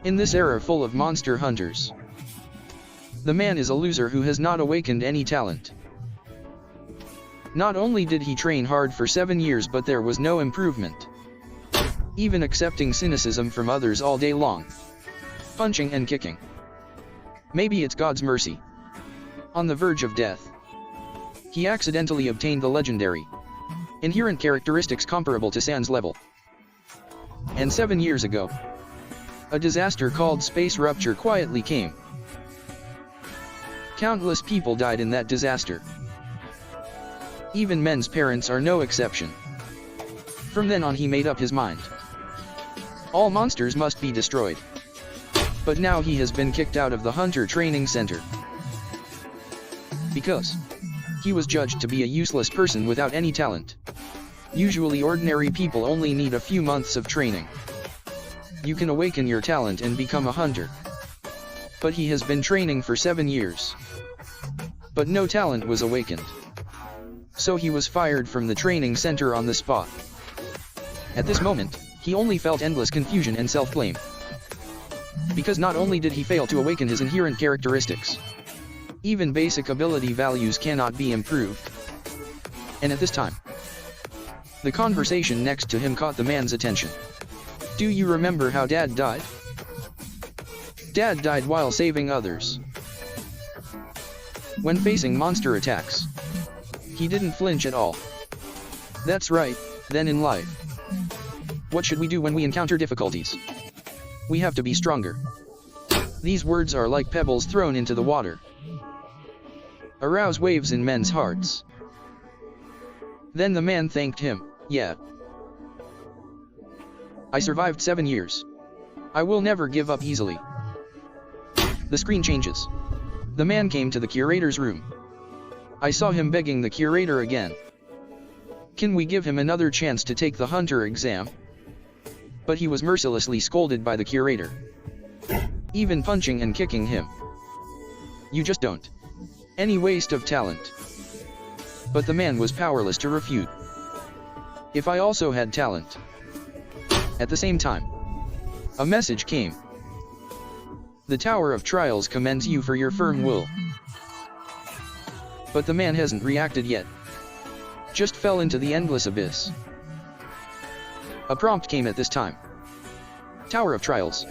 In this era full of monster hunters, the man is a loser who has not awakened any talent. Not only did he train hard for 7 years, but there was no improvement. Even accepting cynicism from others all day long. Punching and kicking. Maybe it's God's mercy. On the verge of death, he accidentally obtained the legendary inherent characteristics comparable to San's level. And 7 years ago, a disaster called space rupture quietly came. Countless people died in that disaster. Even men's parents are no exception. From then on he made up his mind. All monsters must be destroyed. But now he has been kicked out of the Hunter Training Center. Because he was judged to be a useless person without any talent. Usually ordinary people only need a few months of training. You can awaken your talent and become a hunter. But he has been training for 7 years. But no talent was awakened. So he was fired from the training center on the spot. At this moment, he only felt endless confusion and self-blame. Because not only did he fail to awaken his inherent characteristics, even basic ability values cannot be improved. And at this time, the conversation next to him caught the man's attention. Do you remember how Dad died? Dad died while saving others. When facing monster attacks, he didn't flinch at all. That's right, then in life. What should we do when we encounter difficulties? We have to be stronger. These words are like pebbles thrown into the water. Arouse waves in men's hearts. Then the man thanked him. Yeah. I survived 7 years. I will never give up easily. The screen changes. The man came to the curator's room. I saw him begging the curator again. Can we give him another chance to take the hunter exam? But he was mercilessly scolded by the curator, even punching and kicking him. You just don't. Any waste of talent. But the man was powerless to refute. If I also had talent. At the same time, a message came. The Tower of Trials commends you for your firm will. But the man hasn't reacted yet. Just fell into the endless abyss. A prompt came at this time. Tower of Trials.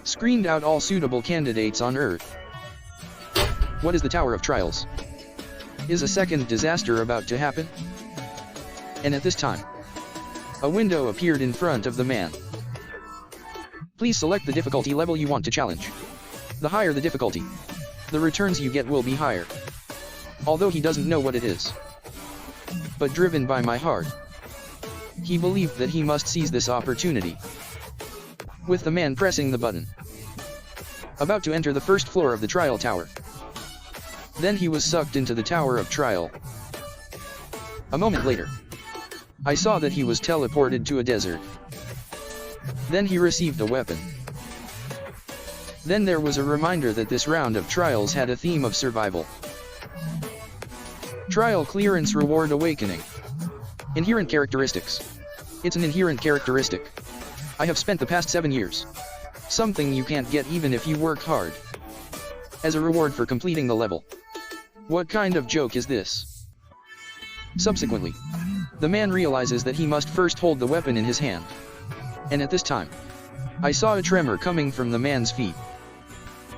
Screened out all suitable candidates on Earth. What is the Tower of Trials? Is a second disaster about to happen? And at this time, a window appeared in front of the man. Please select the difficulty level you want to challenge. The higher the difficulty, the returns you get will be higher. Although he doesn't know what it is. But driven by my heart, he believed that he must seize this opportunity. With the man pressing the button, about to enter the first floor of the trial tower. Then he was sucked into the Tower of Trial. A moment later, I saw that he was teleported to a desert. Then he received a weapon. Then there was a reminder that this round of trials had a theme of survival. Trial clearance reward awakening. Inherent characteristics. It's an inherent characteristic. I have spent the past 7 years. Something you can't get even if you work hard. As a reward for completing the level. What kind of joke is this? Subsequently, the man realizes that he must first hold the weapon in his hand. And at this time, I saw a tremor coming from the man's feet.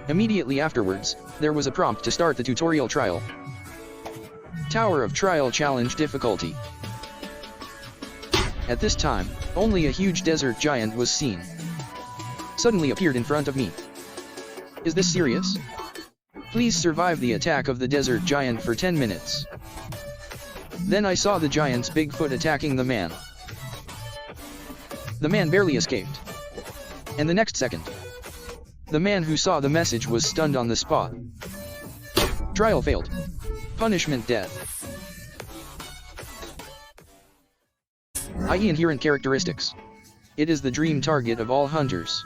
Immediately afterwards, there was a prompt to start the tutorial trial. Tower of Trial Challenge Difficulty. At this time, only a huge desert giant was seen. Suddenly appeared in front of me. Is this serious? Please survive the attack of the desert giant for 10 minutes. Then I saw the giant's big foot attacking the man. The man barely escaped. And the next second, the man who saw the message was stunned on the spot. Trial failed. Punishment death. I.e. inherent characteristics. It is the dream target of all hunters.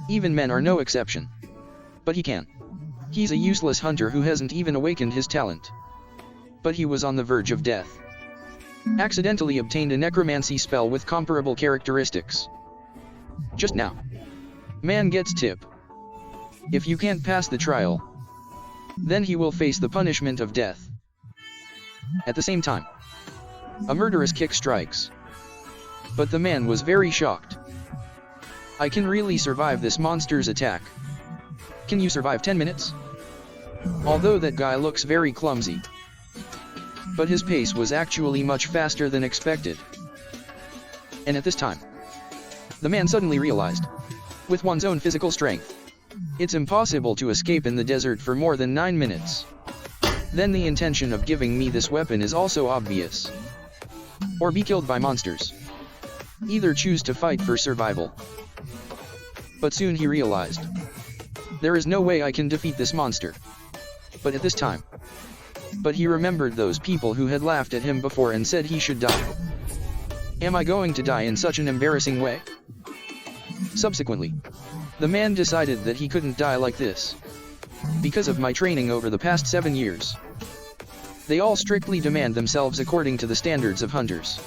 Even men are no exception. But he can. He's a useless hunter who hasn't even awakened his talent. But he was on the verge of death. Accidentally obtained a necromancy spell with comparable characteristics. Just now. Man gets tip. If you can't pass the trial, then he will face the punishment of death. At the same time, a murderous kick strikes. But the man was very shocked. I can really survive this monster's attack. Can you survive 10 minutes? Although that guy looks very clumsy, but his pace was actually much faster than expected. And at this time, the man suddenly realized, with one's own physical strength, it's impossible to escape in the desert for more than 9 minutes. Then the intention of giving me this weapon is also obvious. Or be killed by monsters. Either choose to fight for survival. But soon he realized, there is no way I can defeat this monster. But at this time, he remembered those people who had laughed at him before and said he should die. Am I going to die in such an embarrassing way? Subsequently, the man decided that he couldn't die like this. Because of my training over the past 7 years. They all strictly demand themselves according to the standards of hunters.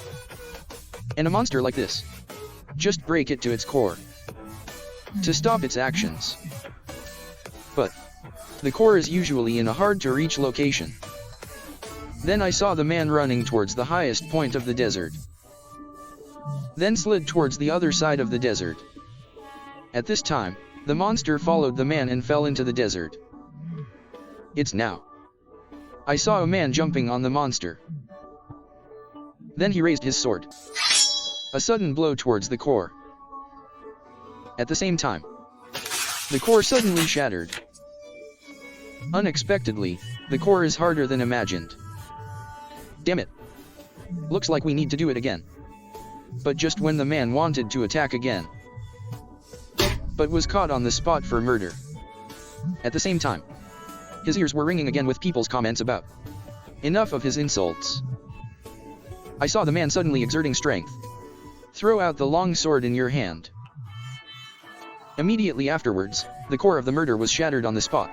And a monster like this, just break it to its core. To stop its actions. But the core is usually in a hard-to-reach location. Then I saw the man running towards the highest point of the desert. Then slid towards the other side of the desert. At this time, the monster followed the man and fell into the desert. It's now. I saw a man jumping on the monster. Then he raised his sword. A sudden blow towards the core. At the same time, the core suddenly shattered. Unexpectedly, the core is harder than imagined. Damn it. Looks like we need to do it again. But just when the man wanted to attack again, but was caught on the spot for murder. At the same time, his ears were ringing again with people's comments about, enough of his insults. I saw the man suddenly exerting strength. Throw out the long sword in your hand. Immediately afterwards, the core of the murder was shattered on the spot.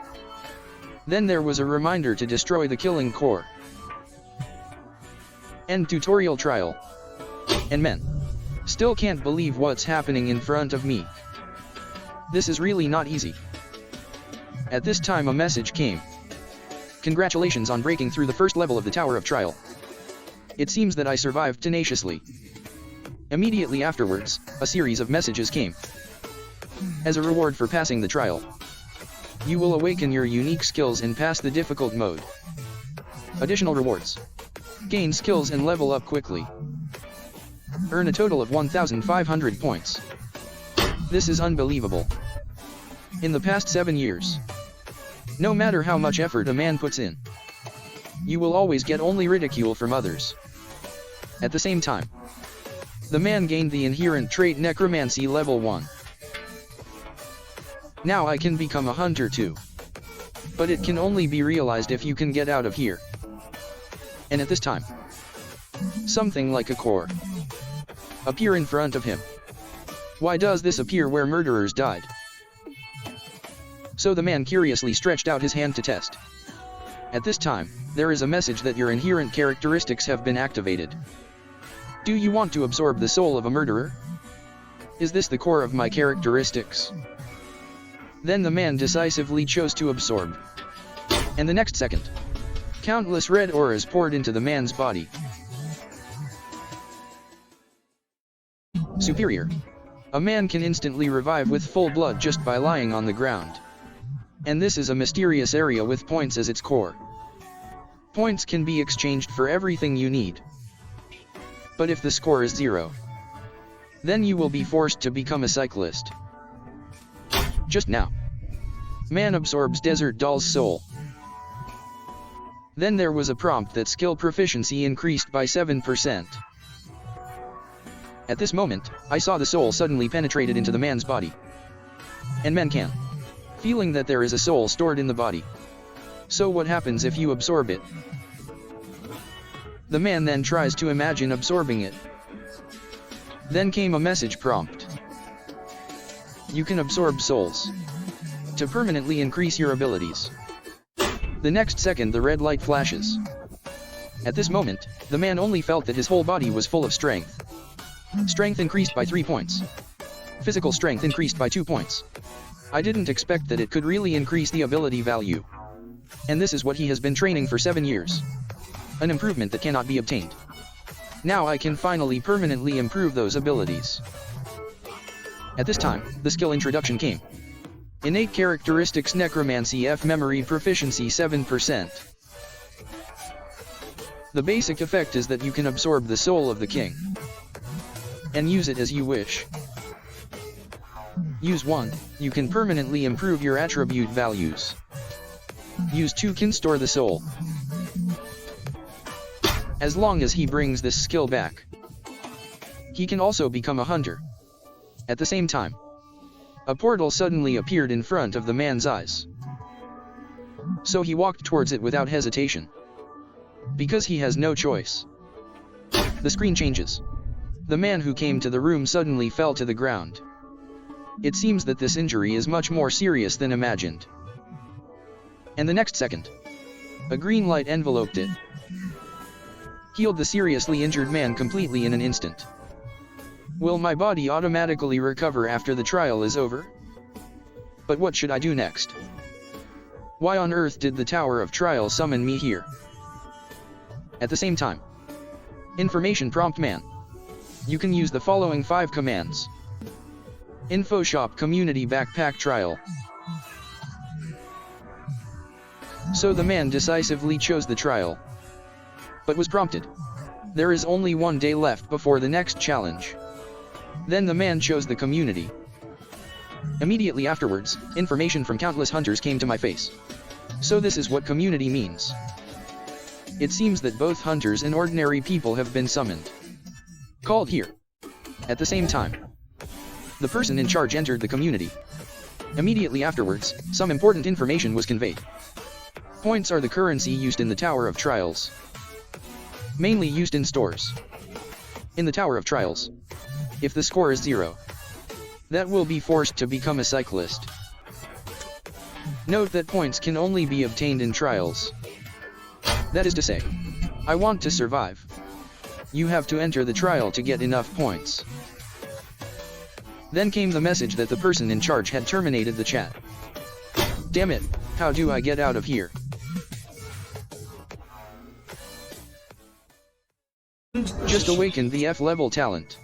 Then there was a reminder to destroy the killing core. End tutorial trial. And men still can't believe what's happening in front of me. This is really not easy. At this time a message came. Congratulations on breaking through the first level of the Tower of Trial. It seems that I survived tenaciously. Immediately afterwards, a series of messages came. As a reward for passing the trial, you will awaken your unique skills and pass the difficult mode. Additional rewards. Gain skills and level up quickly. Earn a total of 1,500 points. This is unbelievable. In the past 7 years, no matter how much effort a man puts in, you will always get only ridicule from others. At the same time, the man gained the inherent trait Necromancy level 1. Now I can become a hunter too. But it can only be realized if you can get out of here. And at this time, something like a core appear in front of him. Why does this appear where murderers died? So the man curiously stretched out his hand to test. At this time, there is a message that your inherent characteristics have been activated. Do you want to absorb the soul of a murderer? Is this the core of my characteristics? Then the man decisively chose to absorb. And the next second, countless red auras poured into the man's body. Superior. A man can instantly revive with full blood just by lying on the ground. And this is a mysterious area with points as its core. Points can be exchanged for everything you need. But if the score is 0, then you will be forced to become a cyclist. Just now, man absorbs Desert Doll's soul. Then there was a prompt that skill proficiency increased by 7%. At this moment, I saw the soul suddenly penetrated into the man's body. And men can, feeling that there is a soul stored in the body. So what happens if you absorb it? The man then tries to imagine absorbing it. Then came a message prompt. You can absorb souls to permanently increase your abilities. The next second the red light flashes. At this moment, the man only felt that his whole body was full of strength. Strength increased by 3 points. Physical strength increased by 2 points. I didn't expect that it could really increase the ability value. And this is what he has been training for 7 years. An improvement that cannot be obtained. Now I can finally permanently improve those abilities. At this time, the skill introduction came. Innate characteristics Necromancy F memory proficiency 7%. The basic effect is that you can absorb the soul of the king and use it as you wish. Use 1, you can permanently improve your attribute values. Use 2 can store the soul. As long as he brings this skill back. He can also become a hunter. At the same time, a portal suddenly appeared in front of the man's eyes. So he walked towards it without hesitation. Because he has no choice. The screen changes. The man who came to the room suddenly fell to the ground. It seems that this injury is much more serious than imagined. And the next second, a green light enveloped it. Healed the seriously injured man completely in an instant. Will my body automatically recover after the trial is over? But what should I do next? Why on earth did the Tower of Trial summon me here? At the same time, information prompt man. You can use the following 5 commands. Info shop community backpack trial. So the man decisively chose the trial. But was prompted. There is only 1 day left before the next challenge. Then the man chose the community. Immediately afterwards, information from countless hunters came to my face. So this is what community means. It seems that both hunters and ordinary people have been summoned. Called here. At the same time, the person in charge entered the community. Immediately afterwards, some important information was conveyed. Points are the currency used in the Tower of Trials. Mainly used in stores. In the Tower of Trials, if the score is 0, that will be forced to become a cyclist. Note that points can only be obtained in trials. That is to say, I want to survive. You have to enter the trial to get enough points. Then came the message that the person in charge had terminated the chat. Damn it, how do I get out of here? Just awakened the F-level talent.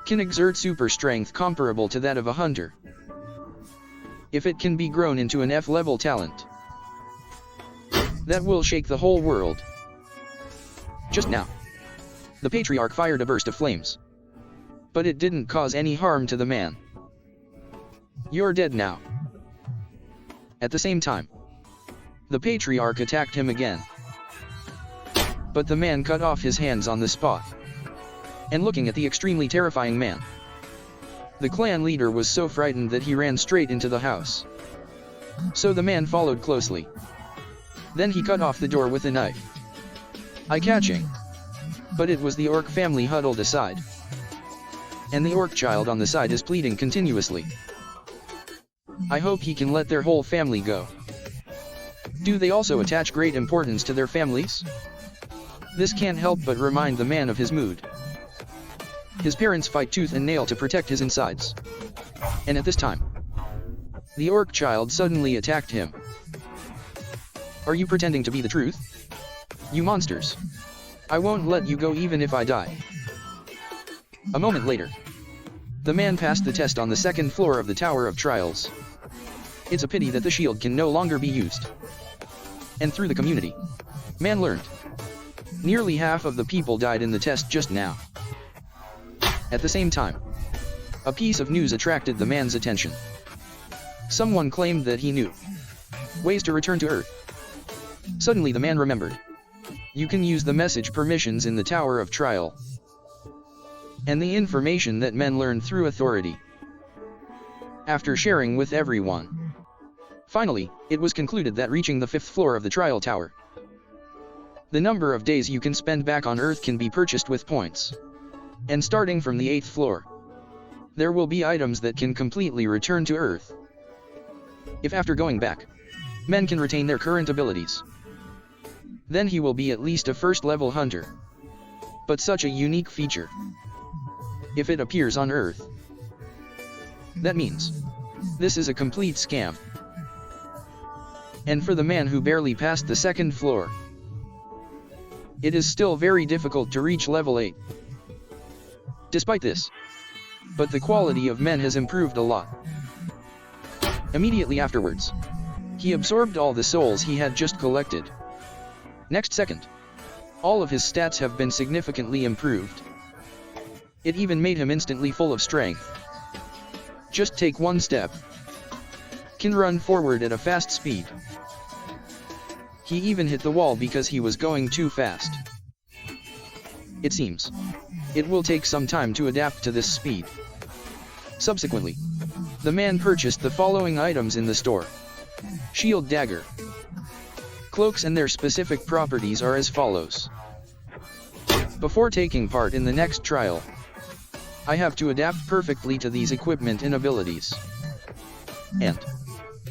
Can exert super strength comparable to that of a hunter. If it can be grown into an F-level talent, that will shake the whole world. Just now, the patriarch fired a burst of flames. But it didn't cause any harm to the man. You're dead now. At the same time, the patriarch attacked him again. But the man cut off his hands on the spot. And looking at the extremely terrifying man, the clan leader was so frightened that he ran straight into the house. So the man followed closely. Then he cut off the door with a knife. Eye-catching. But it was the orc family huddled aside. And the orc child on the side is pleading continuously. I hope he can let their whole family go. Do they also attach great importance to their families? This can't help but remind the man of his mood. His parents fight tooth and nail to protect his insides. And at this time, the orc child suddenly attacked him. Are you pretending to be the truth? You monsters. I won't let you go even if I die. A moment later, the man passed the test on the 2nd floor of the Tower of Trials. It's a pity that the shield can no longer be used. And through the community, man learned. Nearly half of the people died in the test just now. At the same time, a piece of news attracted the man's attention. Someone claimed that he knew ways to return to Earth. Suddenly the man remembered. You can use the message permissions in the Tower of Trial. And the information that men learned through authority. After sharing with everyone. Finally, it was concluded that reaching the 5th floor of the Trial Tower, the number of days you can spend back on Earth can be purchased with points. And starting from the 8th floor, there will be items that can completely return to Earth. If after going back, men can retain their current abilities, then he will be at least a 1st level hunter. But such a unique feature, if it appears on Earth, that means This is a complete scam. And for the man who barely passed the second floor, it is still very difficult to reach level 8. Despite this, but the quality of men has improved a lot. Immediately afterwards, he absorbed all the souls he had just collected. Next second, all of his stats have been significantly improved. It even made him instantly full of strength. Just take one step, can run forward at a fast speed. He even hit the wall because he was going too fast. It seems it will take some time to adapt to this speed. Subsequently, the man purchased the following items in the store. Shield dagger. Cloaks and their specific properties are as follows. Before taking part in the next trial, I have to adapt perfectly to these equipment and abilities. And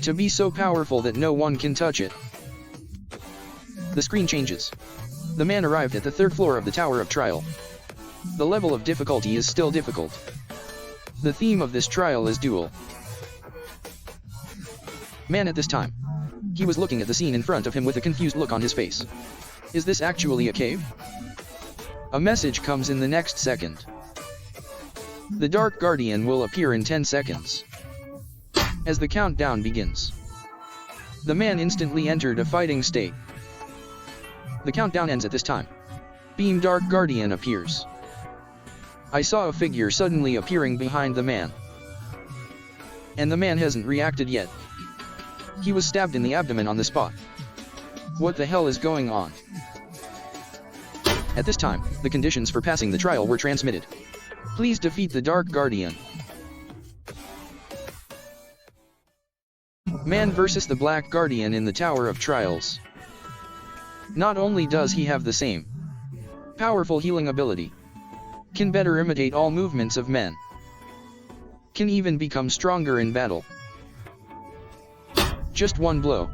to be so powerful that no one can touch it. The screen changes. The man arrived at the 3rd floor of the Tower of Trial. The level of difficulty is still difficult. The theme of this trial is duel. Man at this time, he was looking at the scene in front of him with a confused look on his face. Is this actually a cave? A message comes in the next second. The Dark Guardian will appear in 10 seconds. As the countdown begins, the man instantly entered a fighting state. The countdown ends at this time. Beam Dark Guardian appears. I saw a figure suddenly appearing behind the man. And the man hasn't reacted yet. He was stabbed in the abdomen on the spot. What the hell is going on? At this time, the conditions for passing the trial were transmitted. Please defeat the Dark Guardian. Man versus the Black Guardian in the Tower of Trials. Not only does he have the same powerful healing ability, can better imitate all movements of men, can even become stronger in battle. Just one blow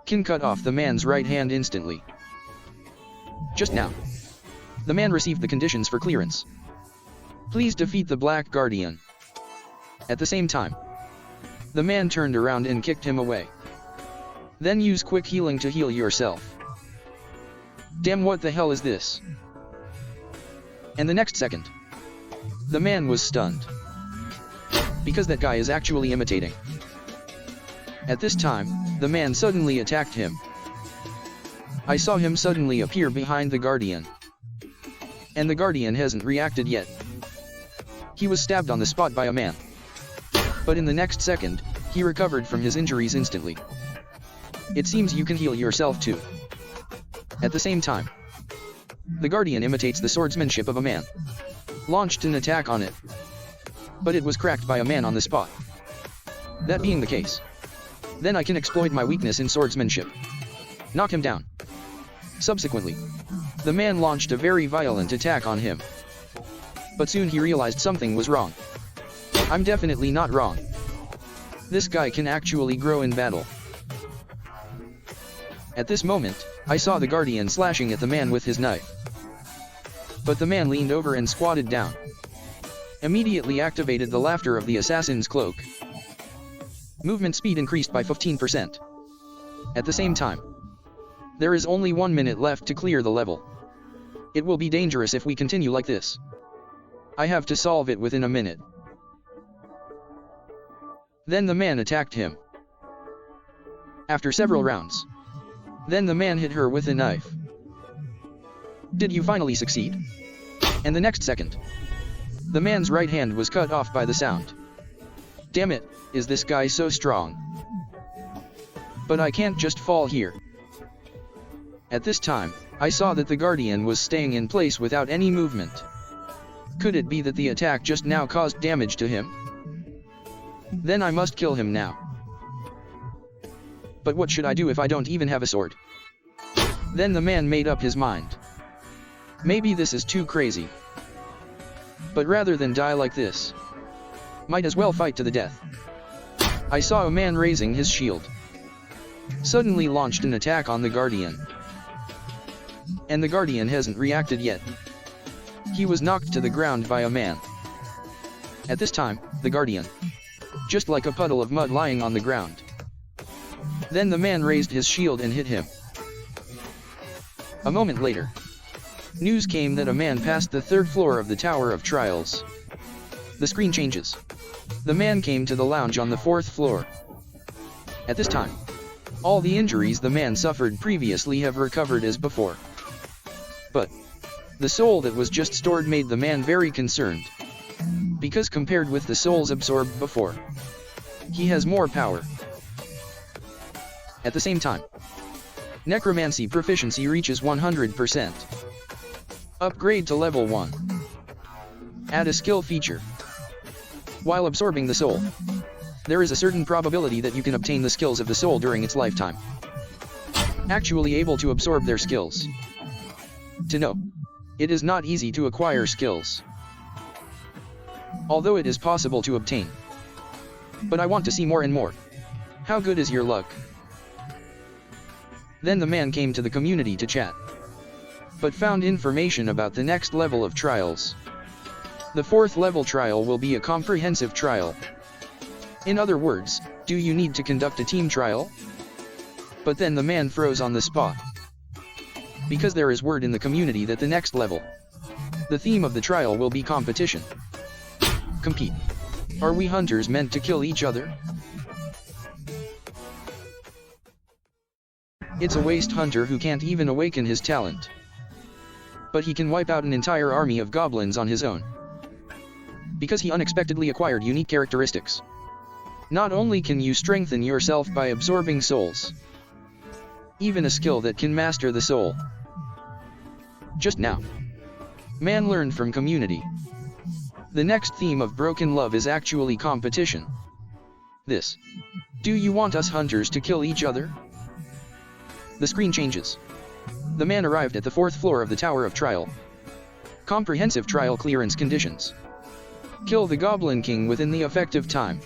can cut off the man's right hand instantly. Just now, the man received the conditions for clearance. Please defeat the Black Guardian. At the same time, the man turned around and kicked him away. Then use quick healing to heal yourself. Damn, what the hell is this? And the next second, the man was stunned. Because that guy is actually imitating. At this time, the man suddenly attacked him. I saw him suddenly appear behind the Guardian. And the Guardian hasn't reacted yet. He was stabbed on the spot by a man. But in the next second, he recovered from his injuries instantly. It seems you can heal yourself too. At the same time, the Guardian imitates the swordsmanship of a man. Launched an attack on it. But it was cracked by a man on the spot. That being the case, then I can exploit my weakness in swordsmanship. Knock him down. Subsequently, the man launched a very violent attack on him. But soon he realized something was wrong. I'm definitely not wrong. This guy can actually grow in battle. At this moment, I saw the Guardian slashing at the man with his knife. But the man leaned over and squatted down. Immediately activated the laughter of the assassin's cloak. Movement speed increased by 15%. At the same time, there is only 1 minute left to clear the level. It will be dangerous if we continue like this. I have to solve it within a minute. Then the man attacked him. After several rounds, then the man hit her with a knife. Did you finally succeed? And the next second, the man's right hand was cut off by the sound. Damn it, is this guy so strong? But I can't just fall here. At this time, I saw that the Guardian was staying in place without any movement. Could it be that the attack just now caused damage to him? Then I must kill him now. But what should I do if I don't even have a sword? Then the man made up his mind. Maybe this is too crazy. But rather than die like this, might as well fight to the death. I saw a man raising his shield. Suddenly launched an attack on the Guardian. And the Guardian hasn't reacted yet. He was knocked to the ground by a man. At this time, the Guardian just like a puddle of mud lying on the ground. Then the man raised his shield and hit him. A moment later, news came that a man passed the 3rd floor of the Tower of Trials. The screen changes. The man came to the lounge on the 4th floor. At this time, all the injuries the man suffered previously have recovered as before. But the soul that was just stored made the man very concerned. Because compared with the souls absorbed before, he has more power. At the same time, necromancy proficiency reaches 100%. Upgrade to level 1. Add a skill feature. While absorbing the soul, there is a certain probability that you can obtain the skills of the soul during its lifetime. Actually able to absorb their skills. To know, it is not easy to acquire skills, although it is possible to obtain. But I want to see more and more. How good is your luck? Then the man came to the community to chat, but found information about the next level of trials. The 4th level trial will be a comprehensive trial. In other words, do you need to conduct a team trial? But then the man froze on the spot. Because there is word in the community that the next level, the theme of the trial will be competition. Compete. Are we hunters meant to kill each other? It's a waste hunter who can't even awaken his talent. But he can wipe out an entire army of goblins on his own. Because he unexpectedly acquired unique characteristics. Not only can you strengthen yourself by absorbing souls, even a skill that can master the soul. Just now, man learned from community. The next theme of broken love is actually competition. This. Do you want us hunters to kill each other? The screen changes. The man arrived at the 4th floor of the Tower of Trial. Comprehensive trial clearance conditions. Kill the Goblin King within the effective time.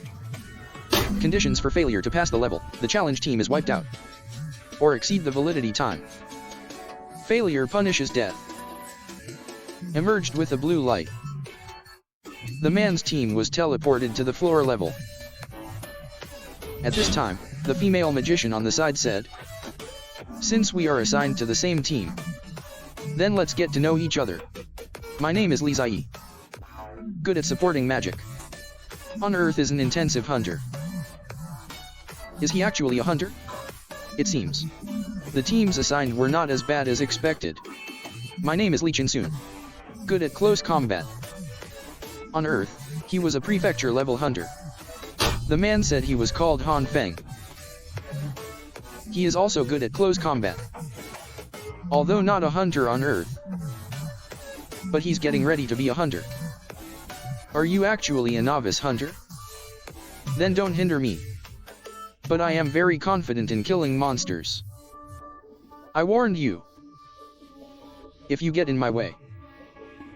Conditions for failure to pass the level, the challenge team is wiped out. Or exceed the validity time. Failure punishes death. Emerged with a blue light. The man's team was teleported to the floor level. At this time, the female magician on the side said, "Since we are assigned to the same team, then let's get to know each other. My name is Li Zai. Good at supporting magic. On Earth is an intensive hunter." Is he actually a hunter? It seems. The teams assigned were not as bad as expected. My name is Li Chin-soon. Good at close combat. On Earth, he was a prefecture level hunter. The man said he was called Han Feng. He is also good at close combat. Although not a hunter on Earth. But he's getting ready to be a hunter. Are you actually a novice hunter? Then don't hinder me. But I am very confident in killing monsters. I warned you. If you get in my way,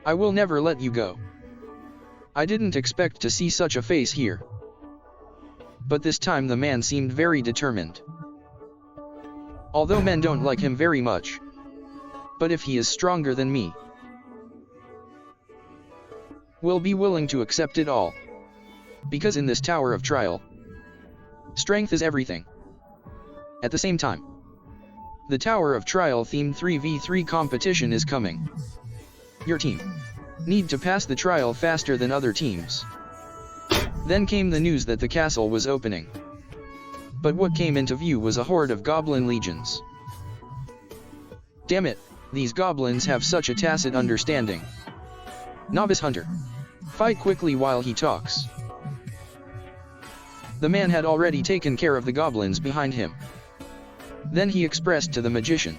I will never let you go. I didn't expect to see such a face here. But this time the man seemed very determined. Although men don't like him very much. But if he is stronger than me, will be willing to accept it all. Because in this Tower of Trial, strength is everything. At the same time, the Tower of Trial themed 3v3 competition is coming. Your team need to pass the trial faster than other teams. Then came the news that the castle was opening. But what came into view was a horde of goblin legions. Damn it, these goblins have such a tacit understanding. Novice hunter, fight quickly while he talks. The man had already taken care of the goblins behind him. Then he expressed to the magician,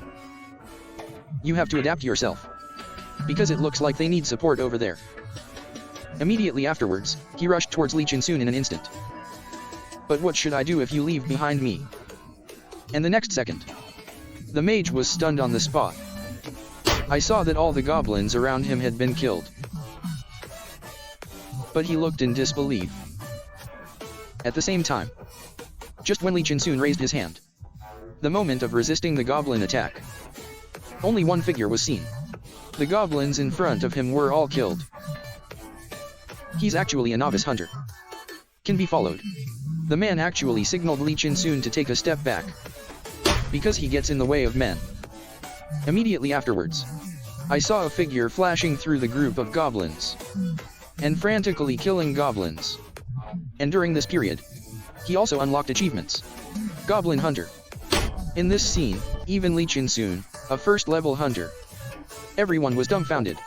"You have to adapt yourself. Because it looks like they need support over there." Immediately afterwards, he rushed towards Li Chin-soon in an instant. "But what should I do if you leave behind me?" And the next second, the mage was stunned on the spot. I saw that all the goblins around him had been killed. But he looked in disbelief. At the same time, just when Li Chin-soon raised his hand, the moment of resisting the goblin attack, only one figure was seen. The goblins in front of him were all killed. He's actually a novice hunter. can be followed. The man actually signaled Lee Chin-soon to take a step back, because he gets in the way of men. Immediately afterwards, I saw a figure flashing through the group of goblins, and frantically killing goblins. And during this period, he also unlocked achievements. Goblin Hunter. In this scene, even Lee Chin-soon, a first-level hunter, everyone was dumbfounded.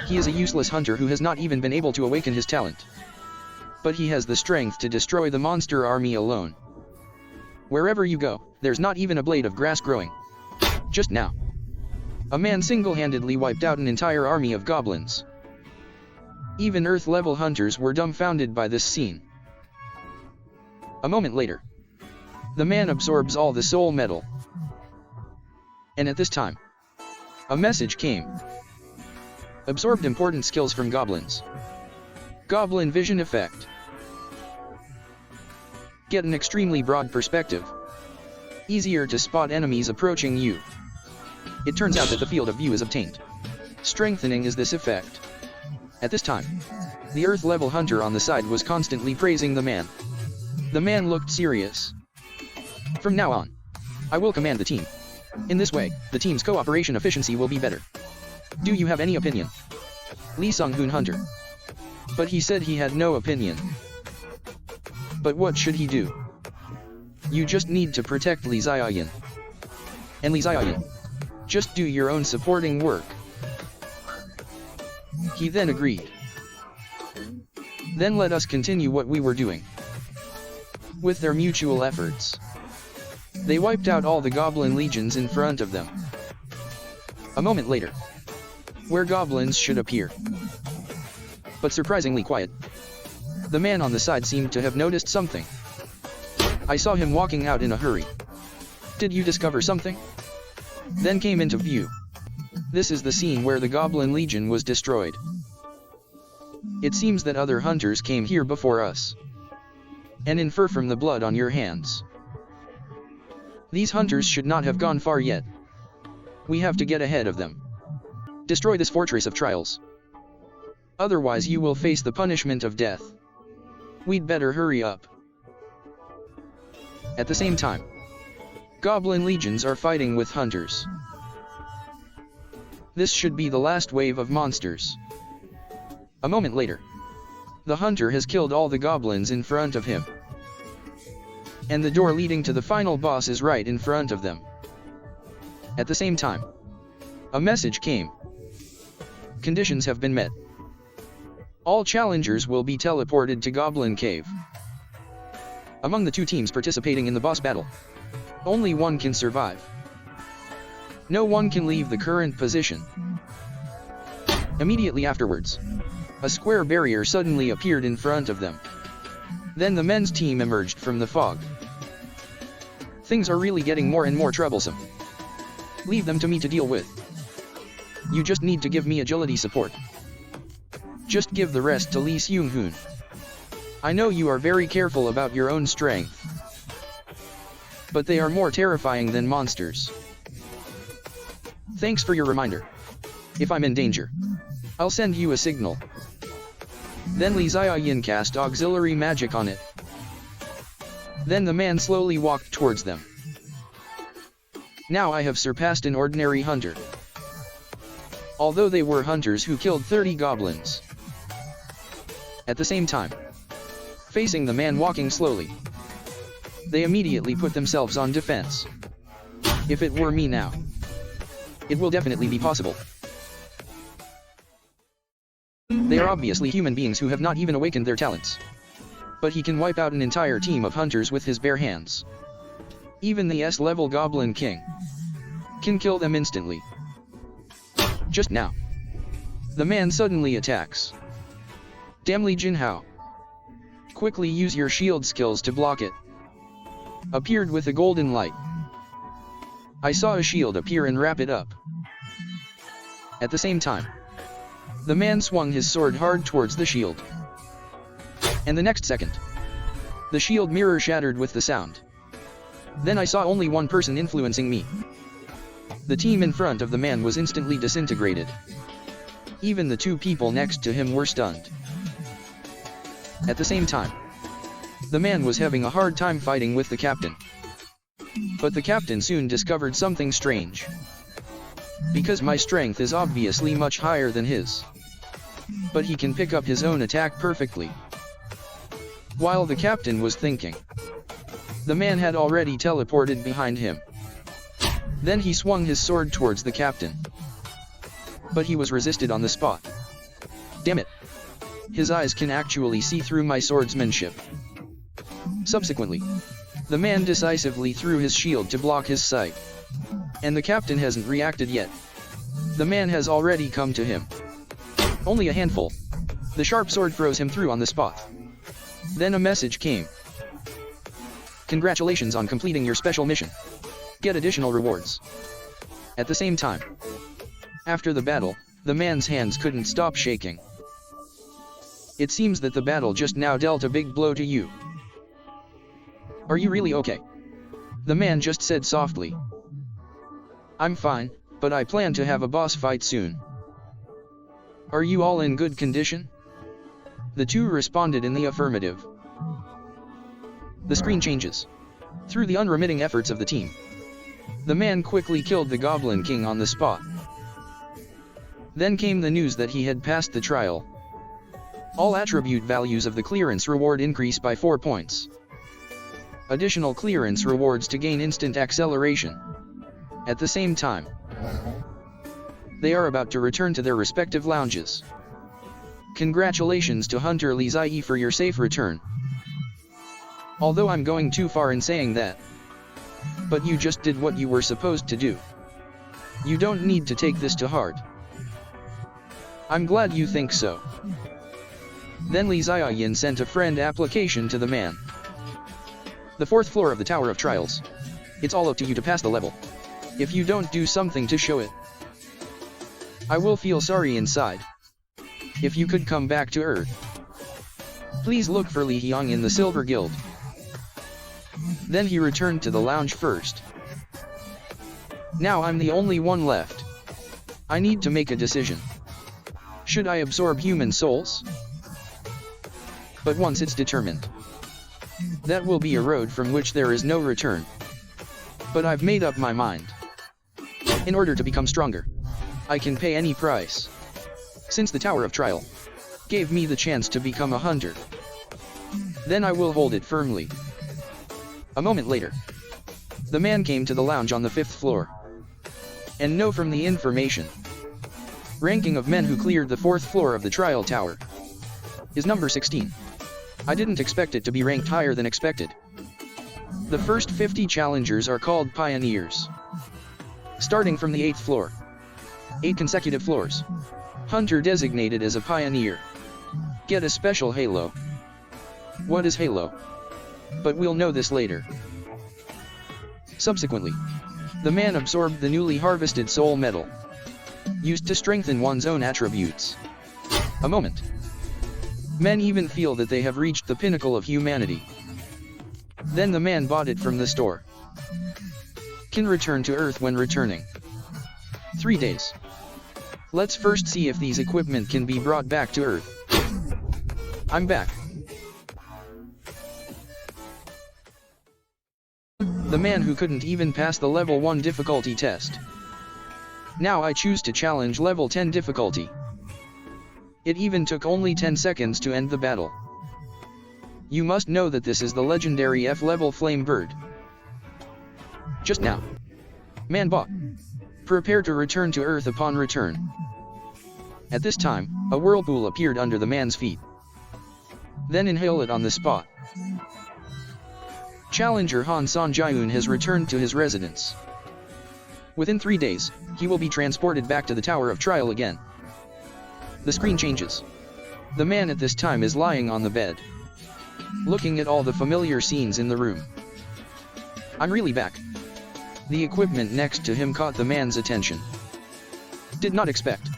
He is a useless hunter who has not even been able to awaken his talent. But he has the strength to destroy the monster army alone. Wherever you go, there's not even a blade of grass growing. Just now, a man single-handedly wiped out an entire army of goblins. Even Earth-level hunters were dumbfounded by this scene. A moment later, the man absorbs all the soul metal. And at this time, a message came. Absorbed important skills from goblins. Goblin vision effect. Get an extremely broad perspective. Easier to spot enemies approaching you. It turns out that the field of view is obtained. Strengthening is this effect. At this time, the Earth-level hunter on the side was constantly praising the man. The man looked serious. From now on, I will command the team. In this way, the team's cooperation efficiency will be better. Do you have any opinion? Lee Seong-yun Hunter. But he said he had no opinion. But what should he do? You just need to protect Lee Ziayan. And Lee Ziayan, just do your own supporting work. He then agreed. Then let us continue what we were doing. With their mutual efforts, they wiped out all the goblin legions in front of them. A moment later, where goblins should appear, but surprisingly quiet, the man on the side seemed to have noticed something. I saw him walking out in a hurry. Did you discover something? Then came into view. This is the scene where the Goblin Legion was destroyed. It seems that other hunters came here before us, and infer from the blood on your hands. These hunters should not have gone far yet. We have to get ahead of them. Destroy this fortress of trials. Otherwise you will face the punishment of death. We'd better hurry up. At the same time, Goblin legions are fighting with hunters. This should be the last wave of monsters. A moment later, the hunter has killed all the goblins in front of him. And the door leading to the final boss is right in front of them. At the same time, a message came. Conditions have been met. All challengers will be teleported to Goblin Cave. Among the two teams participating in the boss battle, only one can survive. No one can leave the current position. Immediately afterwards, a square barrier suddenly appeared in front of them. Then the men's team emerged from the fog. Things are really getting more and more troublesome. Leave them to me to deal with. You just need to give me agility support. Just give the rest to Lee Seong-hun. I know you are very careful about your own strength, but they are more terrifying than monsters. Thanks for your reminder. If I'm in danger, I'll send you a signal. Then Lee Ziayan cast auxiliary magic on it. Then the man slowly walked towards them. Now I have surpassed an ordinary hunter. Although they were hunters who killed 30 goblins. At the same time, facing the man walking slowly, they immediately put themselves on defense. If it were me now, it will definitely be possible. They are obviously human beings who have not even awakened their talents. But he can wipe out an entire team of hunters with his bare hands. Even the S-level Goblin King can kill them instantly. Just now, the man suddenly attacks. Damn Li Jinhao. Quickly use your shield skills to block it. Appeared with a golden light. I saw a shield appear and wrap it up. At the same time, the man swung his sword hard towards the shield. And the next second, the shield mirror shattered with the sound. Then I saw only one person influencing me. The team in front of the man was instantly disintegrated. Even the two people next to him were stunned. At the same time, the man was having a hard time fighting with the captain. But the captain soon discovered something strange. Because my strength is obviously much higher than his. But he can pick up his own attack perfectly. While the captain was thinking, the man had already teleported behind him. Then he swung his sword towards the captain. But he was resisted on the spot. Damn it! His eyes can actually see through my swordsmanship. Subsequently, the man decisively threw his shield to block his sight. And the captain hasn't reacted yet. The man has already come to him. Only a handful. The sharp sword throws him through on the spot. Then a message came. Congratulations on completing your special mission. Get additional rewards. At the same time, after the battle, the man's hands couldn't stop shaking. It seems that the battle just now dealt a big blow to you. Are you really okay? The man just said softly. I'm fine, but I plan to have a boss fight soon. Are you all in good condition? The two responded in the affirmative. The screen changes. Through the unremitting efforts of the team, the man quickly killed the Goblin King on the spot. Then came the news that he had passed the trial. All attribute values of the clearance reward increase by 4 points. Additional clearance rewards to gain instant acceleration. At the same time, they are about to return to their respective lounges. Congratulations to Hunter Li Zai for your safe return. Although I'm going too far in saying that. But you just did what you were supposed to do. You don't need to take this to heart. I'm glad you think so. Then Li Ziayin sent a friend application to the man. The 4th floor of the Tower of Trials. It's all up to you to pass the level. If you don't do something to show it, I will feel sorry inside. If you could come back to Earth, please look for Li Hyang in the Silver Guild. Then he returned to the lounge first. Now I'm the only one left. I need to make a decision. Should I absorb human souls? But once it's determined, that will be a road from which there is no return. But I've made up my mind. In order to become stronger, I can pay any price. Since the Tower of Trial gave me the chance to become a hunter, then I will hold it firmly. A moment later, the man came to the lounge on the 5th floor. And know from the information, ranking of men who cleared the 4th floor of the Trial Tower is number 16. I didn't expect it to be ranked higher than expected. The first 50 challengers are called pioneers. Starting from the 8th floor. 8 consecutive floors. Hunter designated as a pioneer get a special halo. What is halo? But we'll know this later. Subsequently, the man absorbed the newly harvested soul metal, used to strengthen one's own attributes. A moment. Men even feel that they have reached the pinnacle of humanity. Then the man bought it from the store. Can return to Earth when returning. 3 days. Let's first see if these equipment can be brought back to Earth. I'm back. The man who couldn't even pass the level 1 difficulty test. Now I choose to challenge level 10 difficulty. It even took only 10 seconds to end the battle. You must know that this is the legendary F-level Flame Bird. Just now. Man bought. Prepare to return to Earth upon return. At this time, a whirlpool appeared under the man's feet. Then inhale it on the spot. Challenger Han Son-jaeun has returned to his residence. Within 3 days, he will be transported back to the Tower of Trial again. The screen changes. The man at this time is lying on the bed, looking at all the familiar scenes in the room. I'm really back. The equipment next to him caught the man's attention. Did not expect.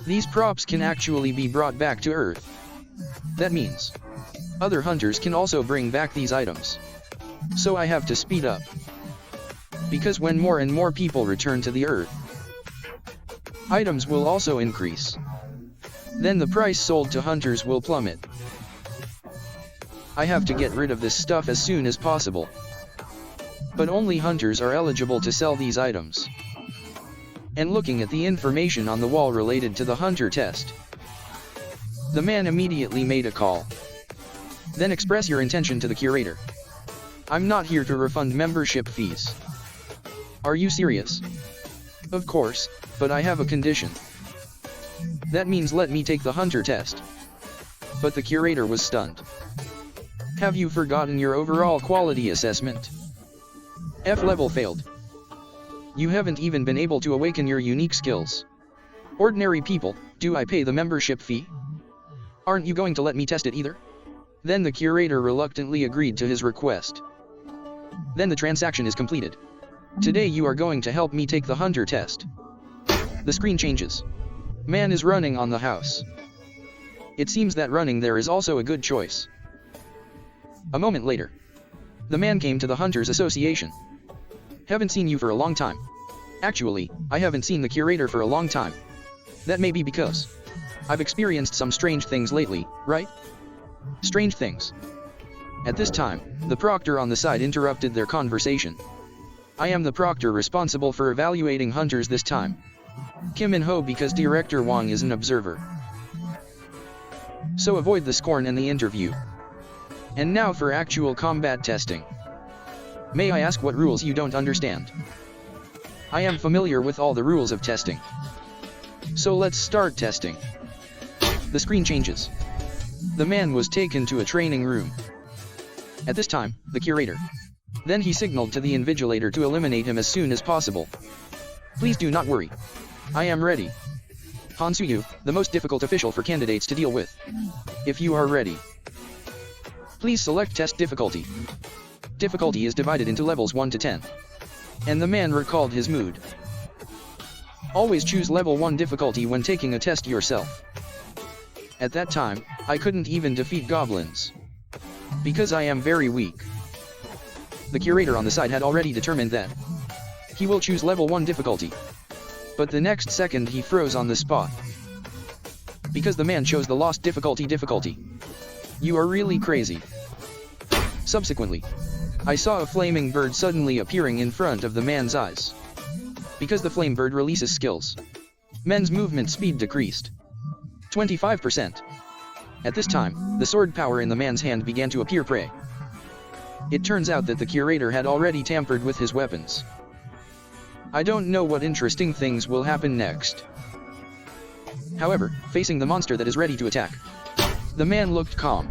These props can actually be brought back to Earth. That means other hunters can also bring back these items. So I have to speed up. Because when more and more people return to the Earth, items will also increase. Then the price sold to hunters will plummet. I have to get rid of this stuff as soon as possible. But only hunters are eligible to sell these items. And looking at the information on the wall related to the hunter test, the man immediately made a call. Then express your intention to the curator. I'm not here to refund membership fees. Are you serious? Of course, but I have a condition. That means let me take the hunter test. But the curator was stunned. Have you forgotten your overall quality assessment? F level failed. You haven't even been able to awaken your unique skills. Ordinary people, do I pay the membership fee? Aren't you going to let me test it either? Then the curator reluctantly agreed to his request. Then the transaction is completed. Today you are going to help me take the hunter test. The screen changes. Man is running on the house. It seems that running there is also a good choice. A moment later, the man came to the Hunters Association. Haven't seen you for a long time. Actually, I haven't seen the curator for a long time. That may be because I've experienced some strange things lately, right? Strange things. At this time, the proctor on the side interrupted their conversation. I am the proctor responsible for evaluating hunters this time. Kim and Ho because Director Wang is an observer. So avoid the scorn and the interview. And now for actual combat testing. May I ask what rules you don't understand? I am familiar with all the rules of testing. So let's start testing. The screen changes. The man was taken to a training room. At this time, the curator. Then he signaled to the invigilator to eliminate him as soon as possible. Please do not worry. I am ready. Han Suyu, the most difficult official for candidates to deal with. If you are ready, please select test difficulty. Difficulty is divided into levels 1 to 10. And the man recalled his mood. Always choose level 1 difficulty when taking a test yourself. At that time, I couldn't even defeat goblins. Because I am very weak. The curator on the side had already determined that he will choose level 1 difficulty. But the next second he froze on the spot. Because the man chose the lost difficulty. You are really crazy. Subsequently, I saw a flaming bird suddenly appearing in front of the man's eyes. Because the flame bird releases skills, men's movement speed decreased 25%. At this time, the sword power in the man's hand began to appear prey. It turns out that the curator had already tampered with his weapons. I don't know what interesting things will happen next. However, facing the monster that is ready to attack, the man looked calm.